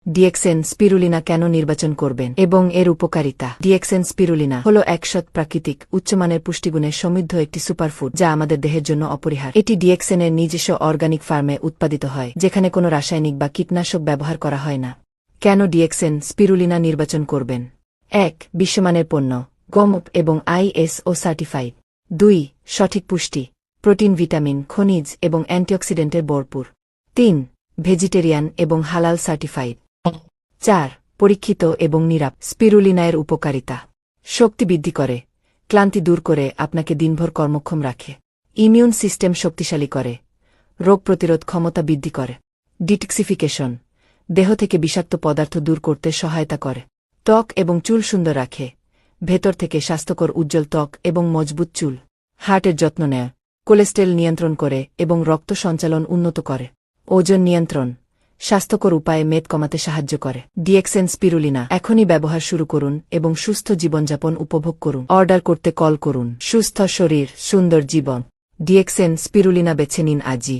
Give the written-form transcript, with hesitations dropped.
ডিএক্সেন spirulina কেন নির্বাচন করবেন এবং এর উপকারিতা। ডিএক্সেন স্পিরুলিনা হল একশত প্রাকৃতিক উচ্চমানের পুষ্টিগুণে সমৃদ্ধ একটি সুপারফুড যা আমাদের দেহের জন্য অপরিহার্য। এটি ডিএক্সেনের নিজস্ব অর্গানিক ফার্মে উৎপাদিত হয়, যেখানে কোনো রাসায়নিক বা কীটনাশক ব্যবহার করা হয় না। কেন ডিএক্সেন স্পিরুলিনা নির্বাচন করবেন? ১. বিশ্বমানের পণ্য, গমপ এবং ISO সার্টিফাইড। ২. সঠিক পুষ্টি, প্রোটিন, ভিটামিন, খনিজ এবং অ্যান্টিঅক্সিডেন্টের ভরপুর। ৩. ভেজিটেরিয়ান এবং হালাল সার্টিফাইড। ৪. পরীক্ষিত এবং নিরাপদ। স্পিরুলিনায়ের উপকারিতা: শক্তি বৃদ্ধি করে, ক্লান্তি দূর করে আপনাকে দিনভর কর্মক্ষম রাখে। ইমিউন সিস্টেম শক্তিশালী করে, রোগ প্রতিরোধ ক্ষমতা বৃদ্ধি করে। ডিটক্সিফিকেশন, দেহ থেকে বিষাক্ত পদার্থ দূর করতে সহায়তা করে। ত্বক এবং চুল সুন্দর রাখে, ভেতর থেকে স্বাস্থ্যকর উজ্জ্বল ত্বক এবং মজবুত চুল। হার্টের যত্ন নেয়, কোলেস্টেরল নিয়ন্ত্রণ করে এবং রক্ত সঞ্চালন উন্নত করে। ওজন নিয়ন্ত্রণ, স্বাস্থ্যকর উপায়ে মেদ কমাতে সাহায্য করে। ডিএক্সেন স্পিরুলিনা এখনই ব্যবহার শুরু করুন এবং সুস্থ জীবনযাপন উপভোগ করুন। অর্ডার করতে কল করুন। সুস্থ শরীর, সুন্দর জীবন। ডিএক্সেন স্পিরুলিনা বেছে নিন আজই।